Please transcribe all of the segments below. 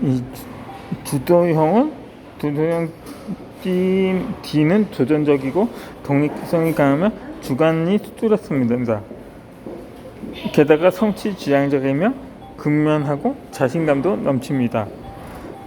이 주도형 D는 도전적이고 독립성이 강하며 주관이 뚜렷합니다. 게다가 성취지향적이며 근면하고 자신감도 넘칩니다.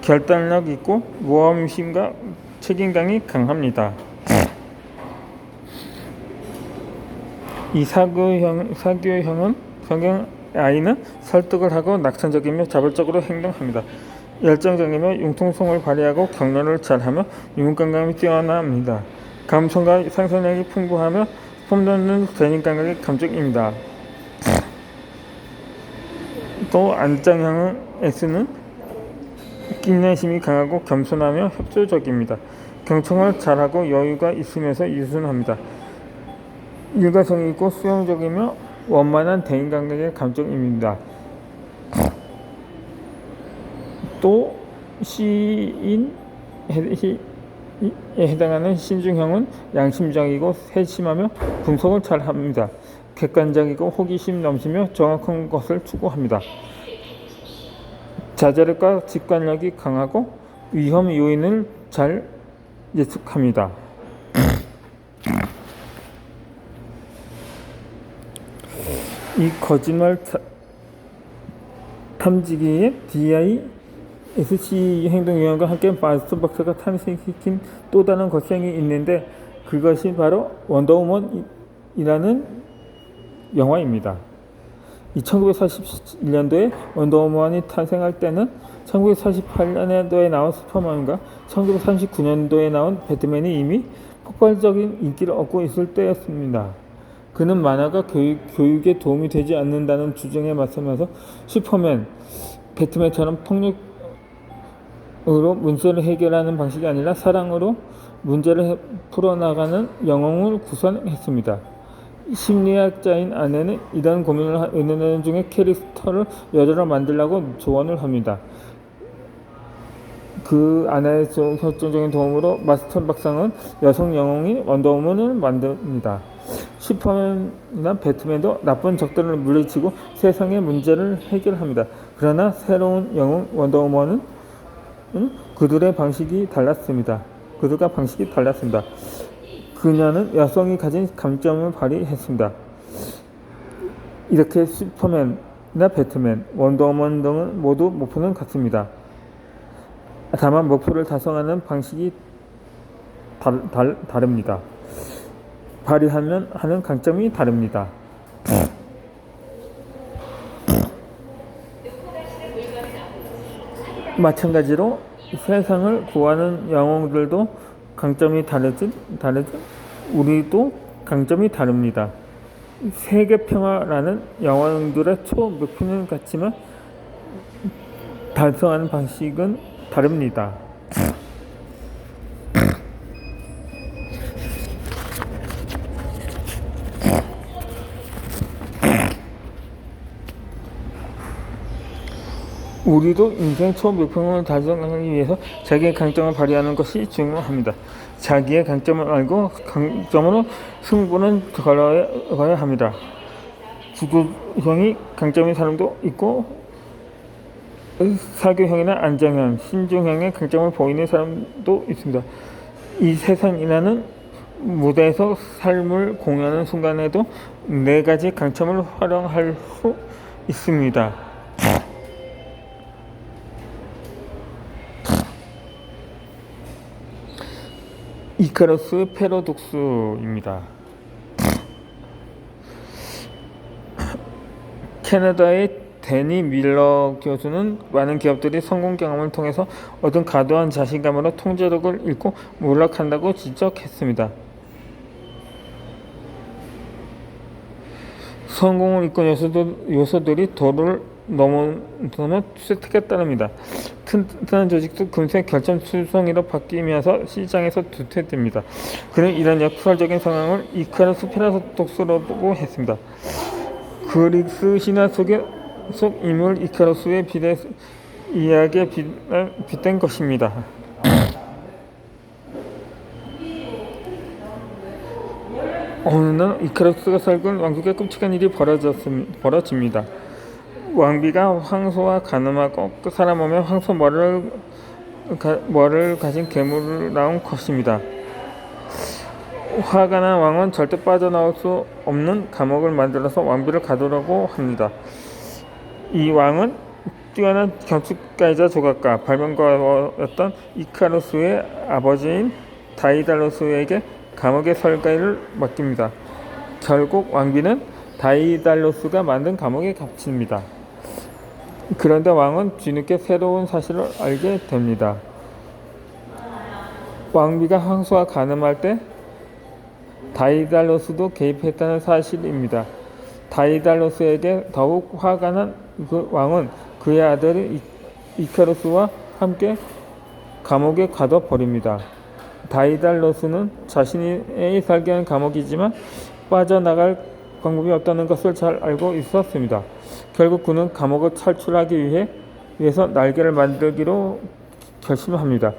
결단력 있고 모험심과 책임감이 강합니다. 이 사교형은 성경 아이는 설득을 하고 낙천적이며 자발적으로 행동합니다. 열정적이며 융통성을 발휘하고 격려를 잘하며 유문감각이 뛰어납니다. 감성과 상상력이 풍부하며 폼돋는 대인감각의 감정입니다. 또 안장형은 S는 인내심이 강하고 겸손하며 협조적입니다. 경청을 잘하고 여유가 있으면서 유순합니다. 일가성이 있고 수용적이며 원만한 대인관계의 감정입니다. 또 시인에 해당하는 신중형은 양심적이고 세심하며 분석을 잘합니다. 객관적이고 호기심 넘치며 정확한 것을 추구합니다. 자제력과 직관력이 강하고 위험 요인을 잘 예측합니다. 이 거짓말 탐지기의 DISC 행동유형과 함께 마스터 박사가 탄생시킨 또 다른 것성이 있는데 그것이 바로 원더우먼이라는 영화입니다. 1941년도에 원더우먼이 탄생할 때는 1948년도에 나온 슈퍼맨과 1939년도에 나온 배트맨이 이미 폭발적인 인기를 얻고 있을 때였습니다. 그는 만화가 교육에 도움이 되지 않는다는 주장에 맞서면서 슈퍼맨, 배트맨처럼 폭력으로 문제를 해결하는 방식이 아니라 사랑으로 문제를 풀어나가는 영웅을 구성했습니다. 심리학자인 아내는 이런 고민을 하는 중에 캐릭터를 여자로 만들라고 조언을 합니다. 그 아내의 결정적인 도움으로 마스터 박사는 여성 영웅인 원더우먼을 만듭니다. 슈퍼맨이나 배트맨도 나쁜 적들을 물리치고 세상의 문제를 해결합니다. 그러나 새로운 영웅 원더우먼은 그들과 방식이 달랐습니다. 그녀는 여성이 가진 강점을 발휘했습니다. 이렇게 슈퍼맨이나 배트맨, 원더우먼 등은 모두 목표는 같습니다. 다만 목표를 달성하는 방식이 다릅니다. 발휘하면 하는 강점이 다릅니다. 마찬가지로 세상을 구하는 영웅들도 강점이 다르듯 우리도 강점이 다릅니다. 세계평화라는 영웅들의 목표는 같지만 달성하는 방식은 다릅니다. 우리도 인생 목표를 달성하기 위해서 자기의 강점을 발휘하는 것이 중요합니다. 자기의 강점을 알고 강점으로 승부는 걸어야 합니다. 주도형이 강점인 사람도 있고 사교형이나 안정형, 신중형의 강점을 보이는 사람도 있습니다. 이 세상이라는 무대에서 삶을 공유하는 순간에도 네 가지 강점을 활용할 수 있습니다. 이카루스 패러독스입니다. 캐나다의 데니 밀러 교수는 많은 기업들이 성공 경험을 통해서 얻은 과도한 자신감으로 통제력을 잃고 몰락한다고 지적했습니다. 성공을 이끈 요소들이 도를 넘어서는 쇠퇴가 따릅니다. 튼튼한 조직도 금세 결점 수성이로 바뀌면서 시장에서 도태됩니다. 그는 이런 역설적인 상황을 이카루스 패러독스라고 했습니다. 그리스 신화 속 인물 이카루스의 이야기에 빗댄 것입니다. 어느 날 이카루스가 살던 왕국에 끔찍한 일이 벌어집니다. 왕비가 황소와 가늠하고 그 사람 몸에 황소 머리를 가진 괴물을 나온 것입니다. 화가 난 왕은 절대 빠져나올 수 없는 감옥을 만들어서 왕비를 가두려고 합니다. 이 왕은 뛰어난 건축가이자 조각가, 발명가였던 이카루스의 아버지인 다이달로스에게 감옥의 설계를 맡깁니다. 결국 왕비는 다이달로스가 만든 감옥에 갇힙니다. 그런데 왕은 뒤늦게 새로운 사실을 알게 됩니다. 왕비가 황소와 가늠할 때 다이달로스도 개입했다는 사실입니다. 다이달로스에게 더욱 화가 난 그 왕은 그의 아들 이카루스와 함께 감옥에 가둬버립니다. 다이달로스는 자신이 설계한 감옥이지만 빠져나갈 방법이 없다는 것을 잘 알고 있었습니다. 결국 그는 감옥을 탈출하기 위해서 날개를 만들기로 결심합니다.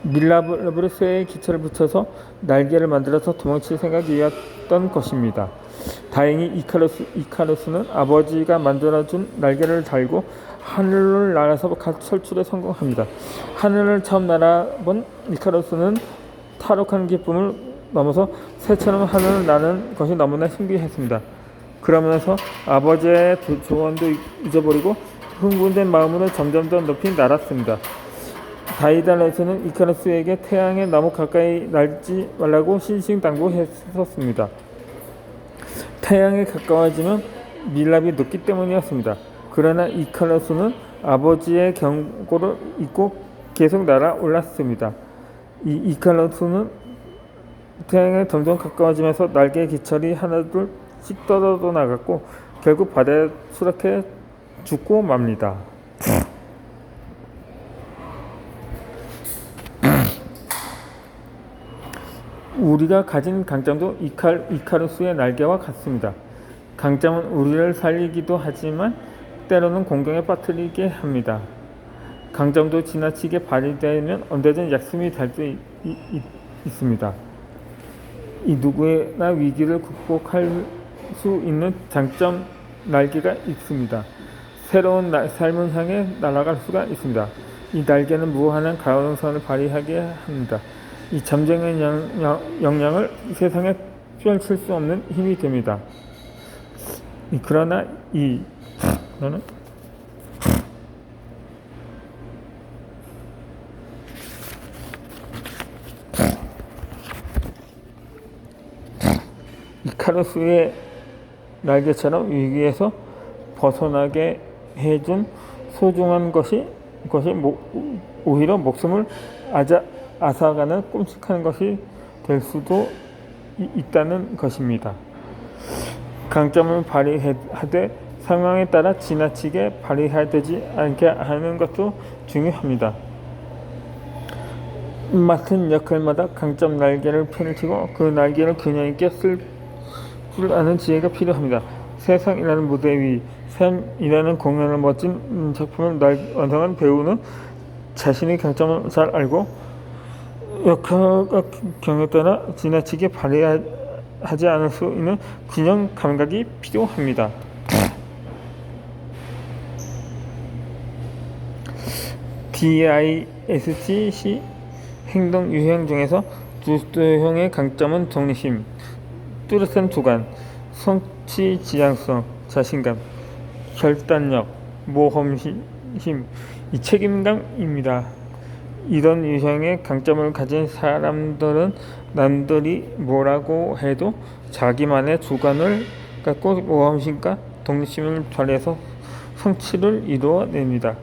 밀라브르스의 기체를 붙여서 날개를 만들어서 도망칠 생각이었던 것입니다. 다행히 이카루스는 아버지가 만들어준 날개를 달고 하늘을 날아서 탈출에 성공합니다. 하늘을 처음 날아본 이카루스는 탈옥한 기쁨을 넘어서 새처럼 하늘을 나는 것이 너무나 신기했습니다. 그러면서 아버지의 조언도 잊어버리고 흥분된 마음으로 점점 더 높이 날았습니다. 다이달로스는 이카루스에게 태양에 너무 가까이 날지 말라고 신신당부했었습니다. 태양에 가까워지면 밀랍이 녹기 때문이었습니다. 그러나 이카루스는 아버지의 경고를 잊고 계속 날아올랐습니다. 이카루스는 태양에 점점 가까워지면서 날개의 기철이 하나둘씩 떨어져 나갔고 결국 바다에 추락해 죽고 맙니다. 우리가 가진 강점도 이카루스의 날개와 같습니다. 강점은 우리를 살리기도 하지만 때로는 공경에 빠뜨리게 합니다. 강점도 지나치게 발휘되면 언제든 약점이 될 수 있습니다. 이 누구나 위기를 극복할 수 있는 장점 날개가 있습니다. 새로운 삶을 향해 날아갈 수가 있습니다. 이 날개는 무한한 가능성을 발휘하게 합니다. 이 잠재적인 역량을 세상에 펼칠 수 없는 힘이 됩니다. 그러나 너는 이카루스의 날개처럼 위기에서 벗어나게 해준 소중한 것이 오히려 목숨을 앗아가는 끔찍한 것이 될 수도 있다는 것입니다. 강점을 발휘하되 상황에 따라 지나치게 발휘되지 않게 하는 것도 중요합니다. 맡은 역할마다 강점 날개를 펼치고 그 날개를 균형 있게 쓸 줄 아는 지혜가 필요합니다. 세상이라는 무대 위, 삶이라는 공연을 멋진 작품을 완성한 배우는 자신의 강점을 잘 알고 역할과 경우에 따라 지나치게 발휘하지 않을 수 있는 균형 감각이 필요합니다. DISC 행동 유형 중에서 주도형의 강점은 정리심, 뚜렷한 주관, 성취 지향성, 자신감, 결단력, 모험심, 이 책임감입니다. 이런 유형의 강점을 가진 사람들은 남들이 뭐라고 해도 자기만의 주관을 갖고 모험심과 독립심을 발휘해서 성취를 이루어냅니다.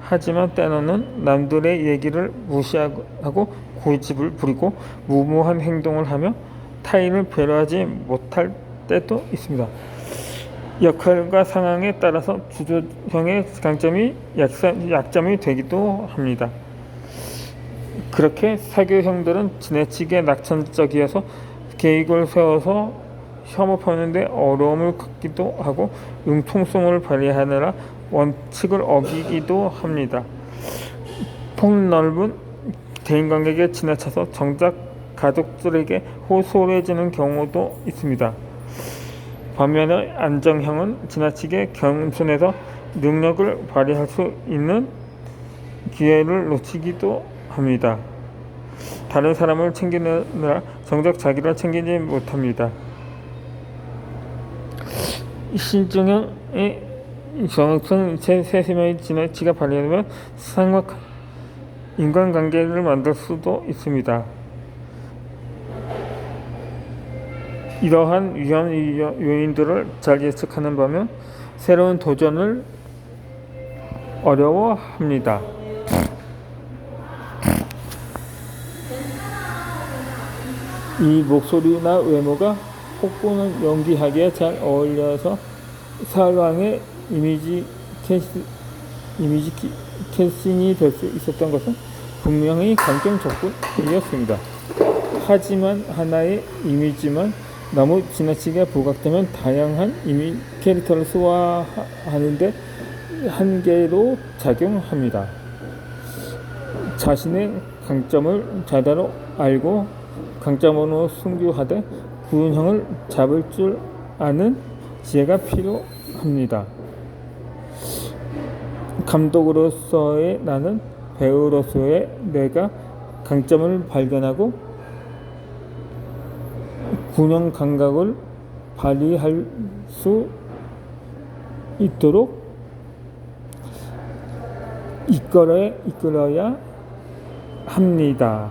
하지만 때로는 남들의 얘기를 무시하고 고집을 부리고 무모한 행동을 하며 타인을 배려하지 못할 때도 있습니다. 역할과 상황에 따라서 주도형의 강점이 약점이 되기도 합니다. 그렇게 사교형들은 지나치게 낙천적이어서 계획을 세워서 협업하는데 어려움을 겪기도 하고 융통성을 발휘하느라 원칙을 어기기도 합니다. 폭넓은 대인관계에 지나쳐서 정작 가족들에게 소홀해지는 경우도 있습니다. 반면에 안정형은 지나치게 겸손해서 능력을 발휘할 수 있는 기회를 놓치기도 합니다. 다른 사람을 챙기느라 정작 자기를 챙기지 못합니다. 신중형의 정성 세심의 지나치게 발휘하면 쌍막한 인간관계를 만들 수도 있습니다. 이러한 위험 요인들을 잘 예측하는 반면 새로운 도전을 어려워합니다. 이 목소리나 외모가 폭군은 연기하기에 잘 어울려서 사울왕의 이미지 캐스팅이 될 수 있었던 것은 분명히 강점 적분이었습니다. 하지만 하나의 이미지만 너무 지나치게 부각되면 다양한 캐릭터를 소화하는데 한계로 작용합니다. 자신의 강점을 제대로 알고 강점으로 순교하되 균형을 잡을 줄 아는 지혜가 필요합니다. 감독으로서의 나는 배우로서의 내가 강점을 발견하고 균형 감각을 발휘할 수 있도록 이끌어야 합니다.